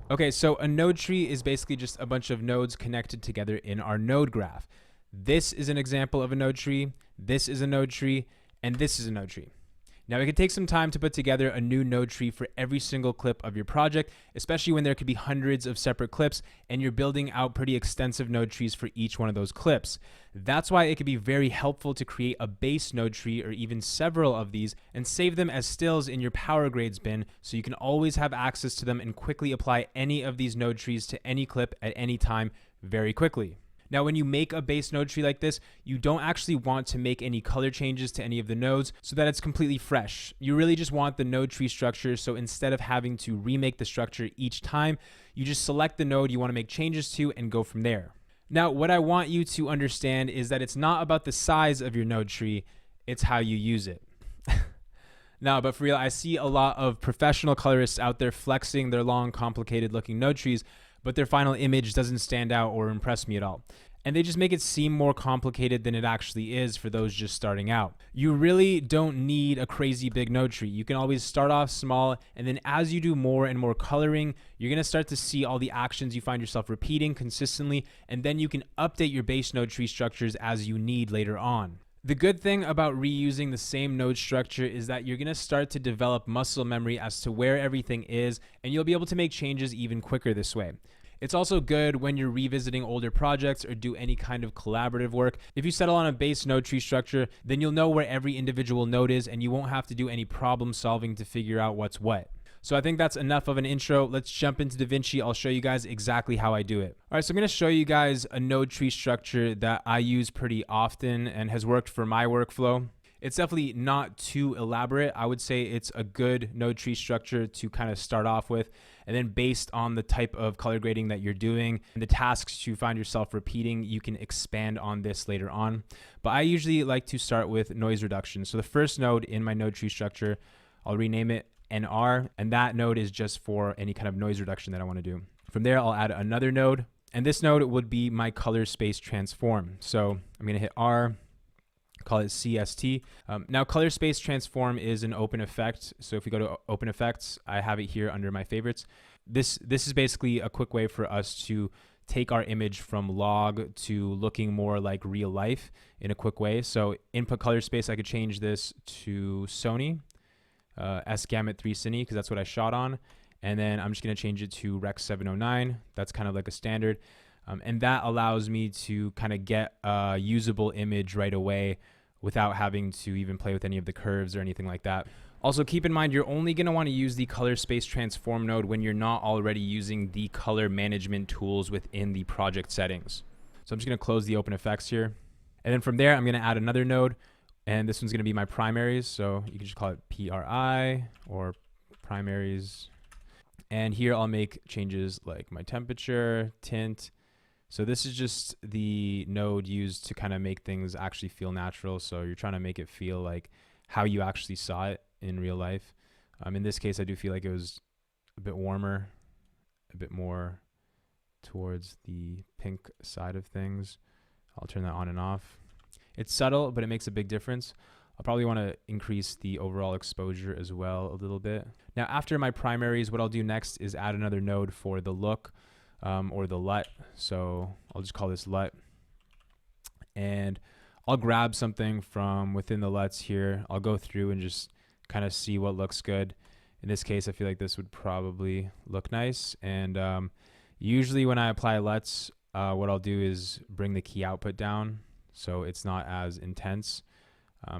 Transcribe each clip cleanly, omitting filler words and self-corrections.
Okay, so a node tree is basically just a bunch of nodes connected together in our node graph. This is an example of a node tree, this is a node tree, and this is a node tree. Now, it could take some time to put together a new node tree for every single clip of your project, especially when there could be hundreds of separate clips and you're building out pretty extensive node trees for each one of those clips. That's why it could be very helpful to create a base node tree or even several of these and save them as stills in your power grades bin so you can always have access to them and quickly apply any of these node trees to any clip at any time very quickly. Now, when you make a base node tree like this, you don't actually want to make any color changes to any of the nodes so that it's completely fresh. You really just want the node tree structure, so instead of having to remake the structure each time, you just select the node you want to make changes to and go from there. Now, what I want you to understand is that it's not about the size of your node tree, it's how you use it. No, but for real, I see a lot of professional colorists out there flexing their long, complicated looking node trees, but their final image doesn't stand out or impress me at all. And they just make it seem more complicated than it actually is for those just starting out. You really don't need a crazy big node tree. You can always start off small, and then as you do more and more coloring, you're gonna start to see all the actions you find yourself repeating consistently, and then you can update your base node tree structures as you need later on. The good thing about reusing the same node structure is that you're going to start to develop muscle memory as to where everything is, and you'll be able to make changes even quicker this way. It's also good when you're revisiting older projects or do any kind of collaborative work. If you settle on a base node tree structure, then you'll know where every individual node is and you won't have to do any problem solving to figure out what's what. So I think that's enough of an intro. Let's jump into DaVinci. I'll show you guys exactly how I do it. All right, so I'm going to show you guys a node tree structure that I use pretty often and has worked for my workflow. It's definitely not too elaborate. I would say it's a good node tree structure to kind of start off with. And then based on the type of color grading that you're doing and the tasks you find yourself repeating, you can expand on this later on. But I usually like to start with noise reduction. So the first node in my node tree structure, I'll rename it NR, and that node is just for any kind of noise reduction that I want to do. From there, I'll add another node, and this node would be my color space transform. So I'm going to hit R, call it CST. Now, color space transform is an open effect. So if we go to open effects, I have it here under my favorites. This is basically a quick way for us to take our image from log to looking more like real life in a quick way. So input color space, I could change this to Sony. S-Gamut 3 Cine, because that's what I shot on. And then I'm just going to change it to Rec 709. That's kind of like a standard. And that allows me to kind of get a usable image right away without having to even play with any of the curves or anything like that. Also, keep in mind, you're only going to want to use the color space transform node when you're not already using the color management tools within the project settings. So I'm just going to close the open effects here. And then from there, I'm going to add another node. And this one's going to be my primaries. So you can just call it PRI or primaries. And here I'll make changes like my temperature, tint. So this is just the node used to kind of make things actually feel natural. So you're trying to make it feel like how you actually saw it in real life. In this case, I do feel like it was a bit warmer, a bit more towards the pink side of things. I'll turn that on and off. It's subtle, but it makes a big difference. I'll probably want to increase the overall exposure as well a little bit. Now, after my primaries, what I'll do next is add another node for the look or the LUT. So I'll just call this LUT. And I'll grab something from within the LUTs here. I'll go through and just kind of see what looks good. In this case, I feel like this would probably look nice. And usually when I apply LUTs, what I'll do is bring the key output down so it's not as intense.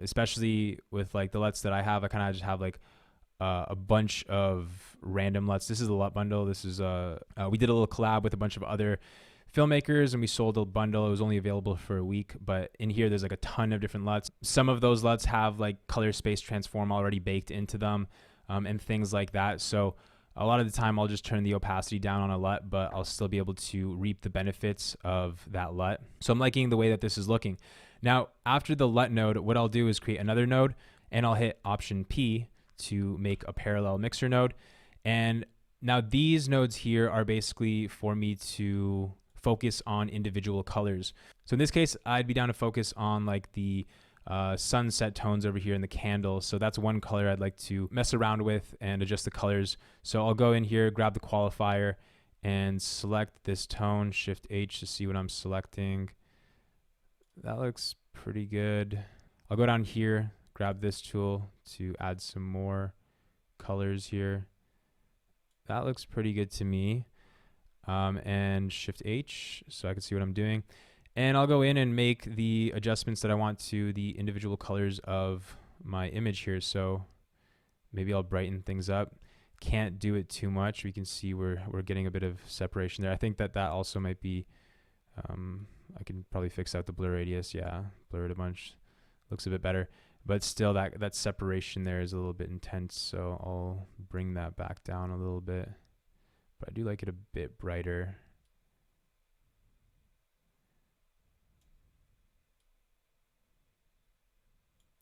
Especially with like the LUTs that I have, I kind of just have like a bunch of random LUTs. This is the LUT bundle. This is we did a little collab with a bunch of other filmmakers and we sold a bundle. It was only available for a week, but in here there's like a ton of different LUTs. Some of those LUTs have like color space transform already baked into them and things like that. So a lot of the time I'll just turn the opacity down on a LUT, but I'll still be able to reap the benefits of that LUT. So I'm liking the way that this is looking. Now, after the LUT node, what I'll do is create another node and I'll hit Option P to make a parallel mixer node. And now these nodes here are basically for me to focus on individual colors. So in this case, I'd be down to focus on like the sunset tones over here in the candle. So that's one color I'd like to mess around with and adjust the colors. So I'll go in here, grab the qualifier, and select this tone, Shift H to see what I'm selecting. That looks pretty good. I'll go down here, grab this tool to add some more colors here. That looks pretty good to me. And Shift H so I can see what I'm doing. And I'll go in and make the adjustments that I want to the individual colors of my image here. So maybe I'll brighten things up. Can't do it too much. We can see we're getting a bit of separation there. I think that also might be, I can probably fix out the blur radius. Yeah, blur it a bunch. Looks a bit better. But still that separation there is a little bit intense. So I'll bring that back down a little bit. But I do like it a bit brighter.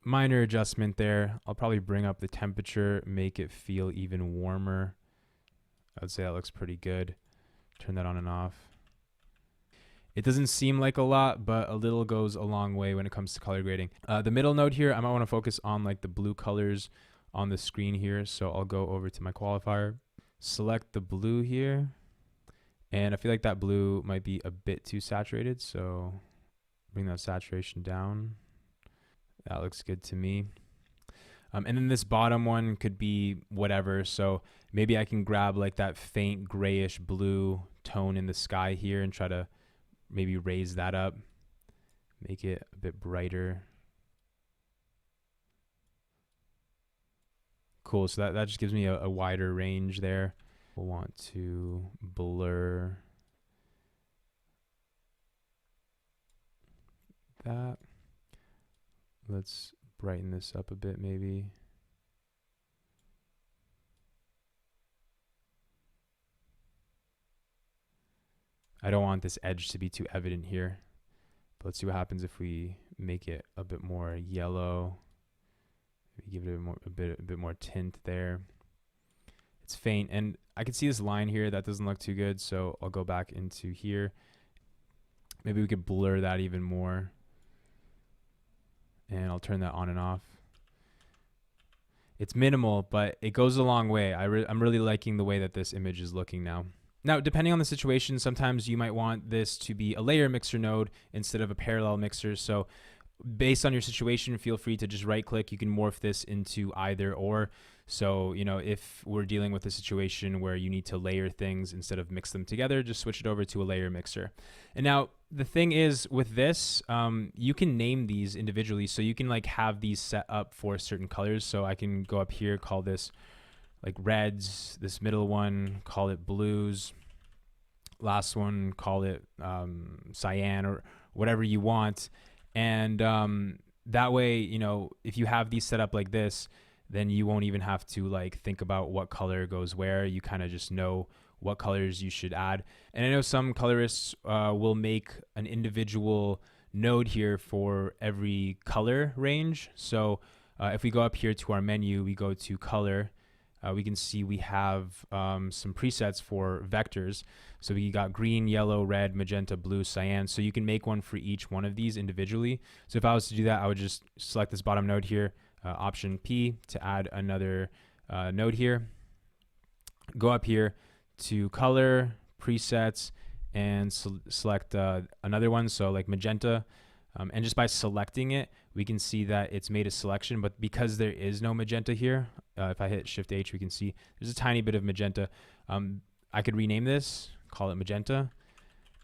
Minor adjustment there. I'll probably bring up the temperature, make it feel even warmer. I would say that looks pretty good. Turn that on and off. It doesn't seem like a lot, but a little goes a long way when it comes to color grading. The middle node here, I might want to focus on like the blue colors on the screen here. So I'll go over to my qualifier, select the blue here. And I feel like that blue might be a bit too saturated. So bring that saturation down. That looks good to me. And then this bottom one could be whatever. So maybe I can grab like that faint grayish blue tone in the sky here and try to maybe raise that up, make it a bit brighter. Cool, so that just gives me a wider range there. We'll want to blur that. Let's brighten this up a bit maybe. I don't want this edge to be too evident here, but let's see what happens if we make it a bit more yellow. Maybe give it a bit more tint there. It's faint, and I can see this line here that doesn't look too good, so I'll go back into here. Maybe we could blur that even more. And I'll turn that on and off. It's minimal, but it goes a long way. I'm really liking the way that this image is looking now. Now, depending on the situation, sometimes you might want this to be a layer mixer node instead of a parallel mixer. So based on your situation, feel free to just right click. You can morph this into either or. So, you know, if we're dealing with a situation where you need to layer things instead of mix them together, just switch it over to a layer mixer. And now the thing is with this, you can name these individually. So you can like have these set up for certain colors. So I can go up here, call this like reds, this middle one, call it blues, last one, call it cyan or whatever you want. And that way, you know, if you have these set up like this, then you won't even have to like think about what color goes where. You kind of just know what colors you should add. And I know some colorists will make an individual node here for every color range. So if we go up here to our menu, we go to color, we can see we have some presets for vectors. So we got green, yellow, red, magenta, blue, cyan. So you can make one for each one of these individually. So if I was to do that, I would just select this bottom node here, option P to add another node here. Go up here to color, presets, and select another one. So like magenta. And just by selecting it, we can see that it's made a selection, but because there is no magenta here, if I hit Shift H, we can see there's a tiny bit of magenta. I could rename this, call it magenta.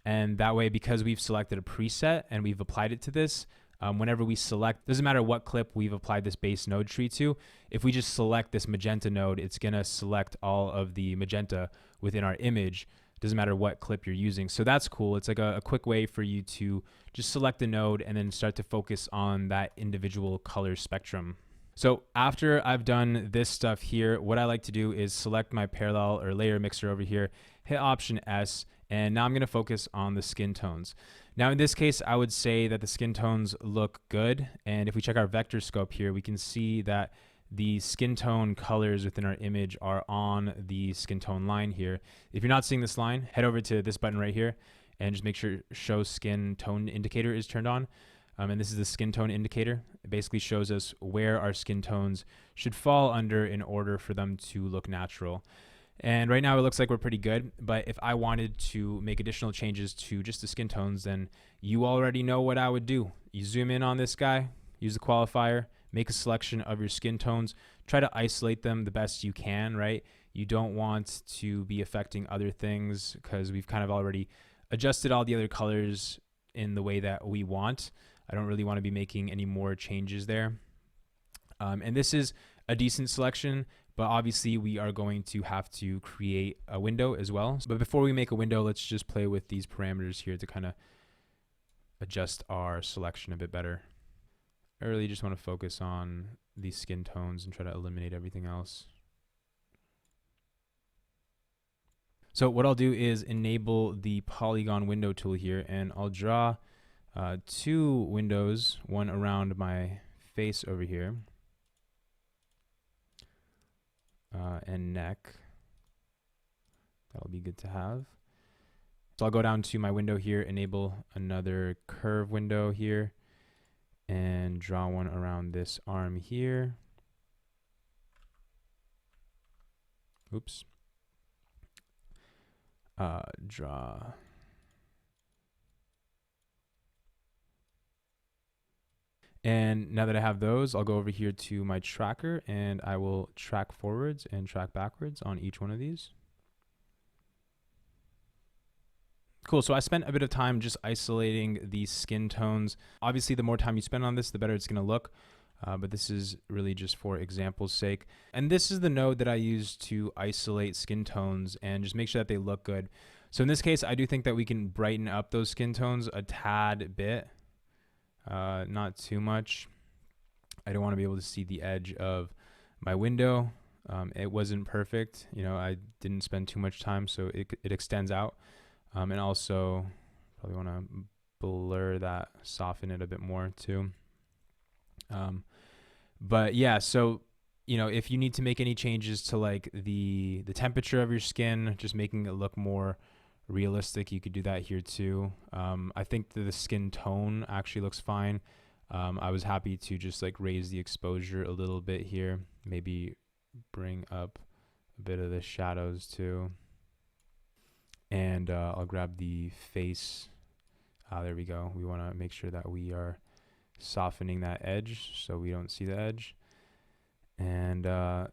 And that way, because we've selected a preset and we've applied it to this, whenever we select, doesn't matter what clip we've applied this base node tree to, if we just select this magenta node, it's gonna select all of the magenta within our image. Doesn't matter what clip you're using. So that's cool. It's like a quick way for you to just select a node and then start to focus on that individual color spectrum. So after I've done this stuff here, what I like to do is select my parallel or layer mixer over here, hit option S, and now I'm gonna focus on the skin tones. Now in this case, I would say that the skin tones look good. And if we check our vector scope here, we can see that the skin tone colors within our image are on the skin tone line here. If you're not seeing this line, head over to this button right here and just make sure show skin tone indicator is turned on. And this is the skin tone indicator. It basically shows us where our skin tones should fall under in order for them to look natural. And right now it looks like we're pretty good, but if I wanted to make additional changes to just the skin tones, then you already know what I would do. You zoom in on this guy, use the qualifier, make a selection of your skin tones, try to isolate them the best you can, right? You don't want to be affecting other things because we've kind of already adjusted all the other colors in the way that we want. I don't really want to be making any more changes there. And this is a decent selection, but obviously we are going to have to create a window as well. But before we make a window, let's just play with these parameters here to kind of adjust our selection a bit better. I really just want to focus on these skin tones and try to eliminate everything else. So what I'll do is enable the polygon window tool here, and I'll draw 2 windows, one around my face over here and neck. That'll be good to have. So I'll go down to my window here, enable another curve window here, and draw one around this arm here. Oops. Draw. And now that I have those, I'll go over here to my tracker and I will track forwards and track backwards on each one of these. Cool, so I spent a bit of time just isolating these skin tones. Obviously, the more time you spend on this, the better it's gonna look. But this is really just for example's sake. And this is the node that I use to isolate skin tones and just make sure that they look good. So in this case, I do think that we can brighten up those skin tones a tad bit, not too much. I don't want to be able to see the edge of my window. It wasn't perfect. You know, I didn't spend too much time, so it extends out. And also probably want to blur that, soften it a bit more too. But yeah, so, you know, if you need to make any changes to like the temperature of your skin, just making it look more realistic, you could do that here too. I think that the skin tone actually looks fine. I was happy to just like raise the exposure a little bit here, maybe bring up a bit of the shadows too. And I'll grab the face. There we go. We want to make sure that we are softening that edge so we don't see the edge. And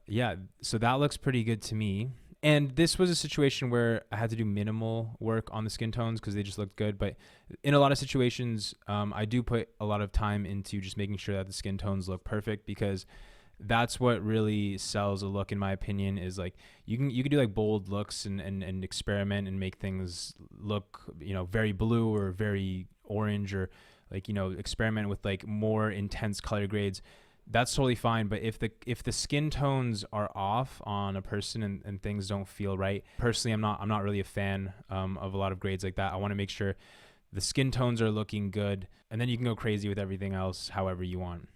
yeah, so that looks pretty good to me. And this was a situation where I had to do minimal work on the skin tones because they just looked good. But in a lot of situations, I do put a lot of time into just making sure that the skin tones look perfect, because that's what really sells a look, in my opinion. Is like you can do like bold looks and experiment and make things look, you know, very blue or very orange, or like, you know, experiment with like more intense color grades. That's totally fine. But if the skin tones are off on a person and things don't feel right, personally, I'm not really a fan of a lot of grades like that. I want to make sure the skin tones are looking good, and then you can go crazy with everything else however you want.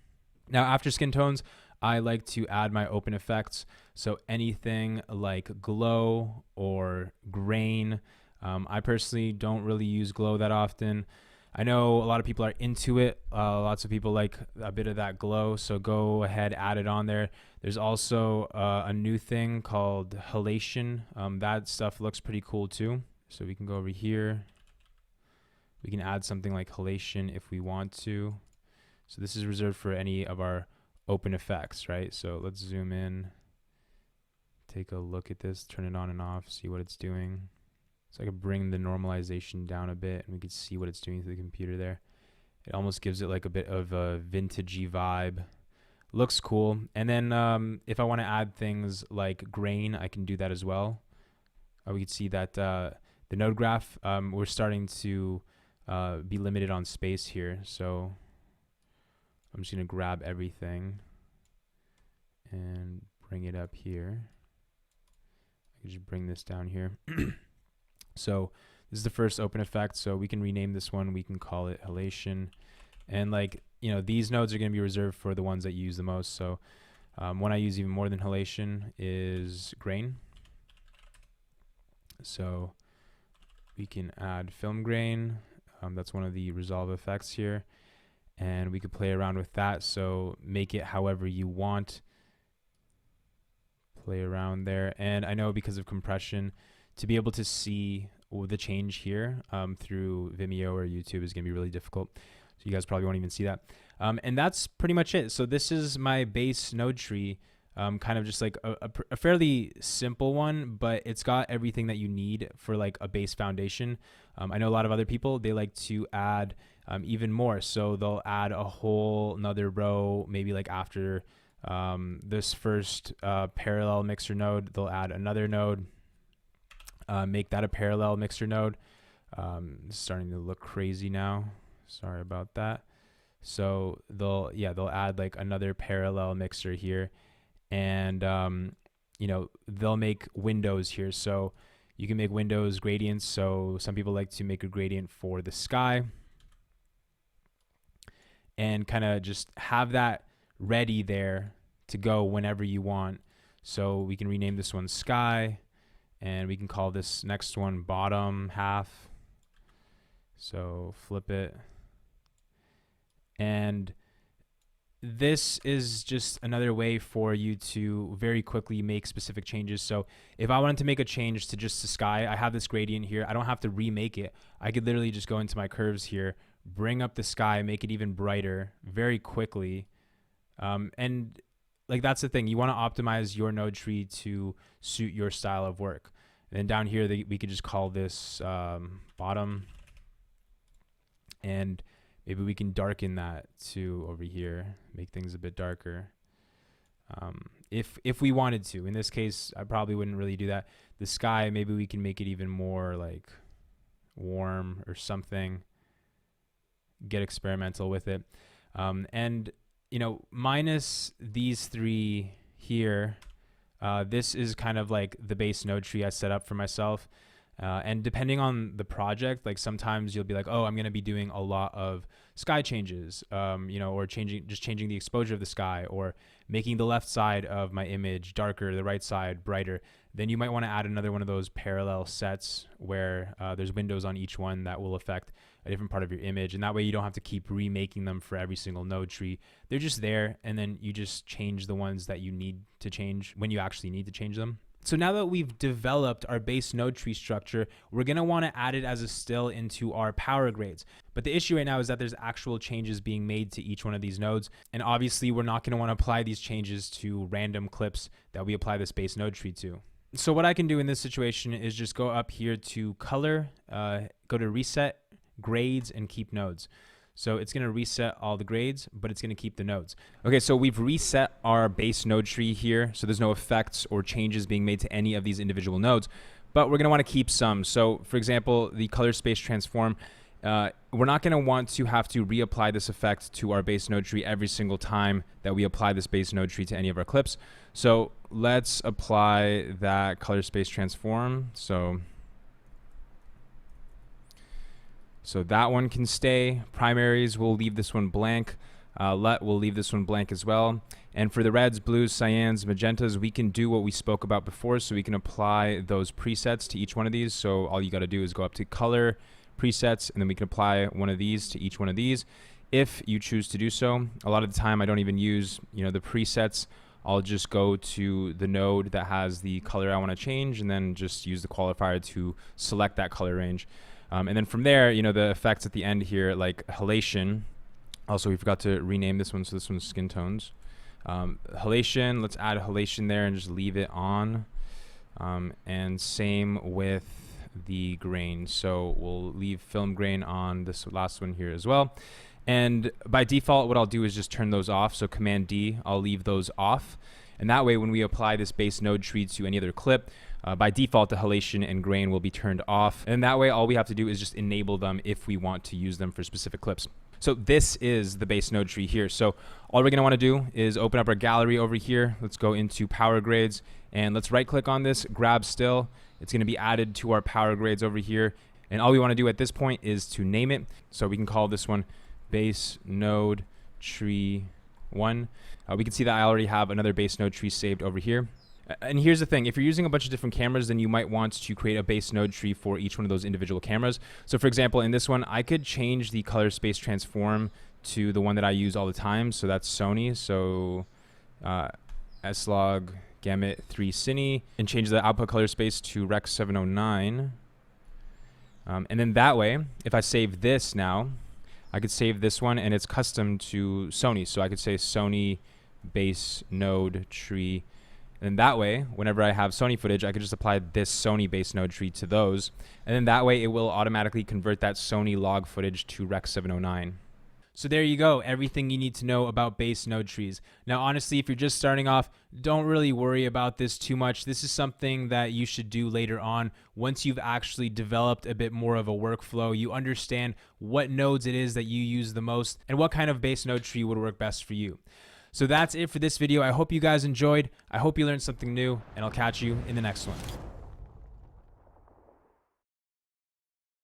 Now, after skin tones, I like to add my open effects. So anything like glow or grain. I personally don't really use glow that often. I know a lot of people are into it. Lots of people like a bit of that glow, so go ahead, add it on there. There's also a new thing called halation. That stuff looks pretty cool too. So we can go over here. We can add something like halation if we want to. So this is reserved for any of our open effects, right? So let's zoom in, take a look at this, turn it on and off, see what it's doing. So I could bring the normalization down a bit and we could see what it's doing to the computer there. It almost gives it like a bit of a vintagey vibe. Looks cool. And then if I want to add things like grain, I can do that as well. We can see that the node graph, we're starting to be limited on space here. So I'm just going to grab everything and bring it up here. I can just bring this down here. So this is the first open effect, so we can rename this one. We can call it halation. And like, you know, these nodes are going to be reserved for the ones that you use the most. So one I use even more than halation is grain. So we can add film grain. That's one of the resolve effects here. and we could play around with that. So make it however you want. Play around there. And I know because of compression, to be able to see the change here through Vimeo or YouTube is going to be really difficult. So you guys probably won't even see that. And that's pretty much it. So this is my base node tree, kind of just like a fairly simple one, but it's got everything that you need for like a base foundation. I know a lot of other people, they like to add even more. So they'll add a whole another row, maybe like after this first parallel mixer node, they'll add another node, make that a parallel mixer node. It's starting to look crazy now. Sorry about that. So they'll add like another parallel mixer here, and you know, they'll make windows here. So you can make windows gradients. So some people like to make a gradient for the sky and kind of just have that ready there to go whenever you want. So we can rename this one sky, and we can call this next one bottom half. So flip it. And this is just another way for you to very quickly make specific changes. So if I wanted to make a change to just the sky, I have this gradient here. I don't have to remake it. I could literally just go into my curves here, bring up the sky, make it even brighter very quickly. And like, that's the thing. You want to optimize your node tree to suit your style of work. And then down here, we could just call this bottom. And maybe we can darken that too over here, make things a bit darker. If we wanted to. In this case, I probably wouldn't really do that. The sky, maybe we can make it even more like warm or something. Get experimental with it. And you know, minus these three here, this is kind of like the base node tree I set up for myself. And depending on the project, like sometimes you'll be like, oh, I'm going to be doing a lot of sky changes, you know, or just changing the exposure of the sky, or making the left side of my image darker, the right side brighter. Then you might want to add another one of those parallel sets where there's windows on each one that will affect a different part of your image. And that way you don't have to keep remaking them for every single node tree. They're just there, and then you just change the ones that you need to change when you actually need to change them. So now that we've developed our base node tree structure, we're going to want to add it as a still into our power grades. But the issue right now is that there's actual changes being made to each one of these nodes. And obviously we're not going to want to apply these changes to random clips that we apply this base node tree to. So what I can do in this situation is just go up here to color, go to reset, grades, and keep nodes. So it's going to reset all the grades, but it's going to keep the nodes. Okay, so we've reset our base node tree here. So there's no effects or changes being made to any of these individual nodes, but we're going to want to keep some. So for example, the color space transform, we're not going to want to have to reapply this effect to our base node tree every single time that we apply this base node tree to any of our clips. So let's apply that color space transform. So that one can stay. Primaries, we'll leave this one blank. We'll leave this one blank as well. And for the reds, blues, cyans, magentas, we can do what we spoke about before. So we can apply those presets to each one of these. So all you got to do is go up to color, presets, and then we can apply one of these to each one of these if you choose to do so. A lot of the time I don't even use, you know, the presets. I'll just go to the node that has the color I want to change, and then just use the qualifier to select that color range. And then from there, you know, the effects at the end here, like halation. Also, we forgot to rename this one, so this one's skin tones. Halation, let's add halation there and just leave it on. And same with the grain. So we'll leave film grain on this last one here as well. And by default, what I'll do is just turn those off. So Command D, I'll leave those off. And that way, when we apply this base node tree to any other clip, by default, the halation and grain will be turned off. And that way, all we have to do is just enable them if we want to use them for specific clips. So this is the base node tree here. So all we're going to want to do is open up our gallery over here. Let's go into power grades, and let's right click on this, grab still. It's going to be added to our power grades over here. And all we want to do at this point is to name it. So we can call this one base node tree 1. We can see that I already have another base node tree saved over here. And here's the thing, if you're using a bunch of different cameras, then you might want to create a base node tree for each one of those individual cameras. So for example, in this one, I could change the color space transform to the one that I use all the time. So that's Sony. So slog gamut 3 cine, and change the output color space to Rec 709. And then that way, if I save this now, I could save this one, and it's custom to Sony. So I could say Sony base node tree. And that way, whenever I have Sony footage, I could just apply this Sony base node tree to those. And then that way, it will automatically convert that Sony log footage to Rec 709. So there you go, everything you need to know about base node trees. Now, honestly, if you're just starting off, don't really worry about this too much. This is something that you should do later on. Once you've actually developed a bit more of a workflow, you understand what nodes it is that you use the most and what kind of base node tree would work best for you. So that's it for this video. I hope you guys enjoyed. I hope you learned something new, and I'll catch you in the next one.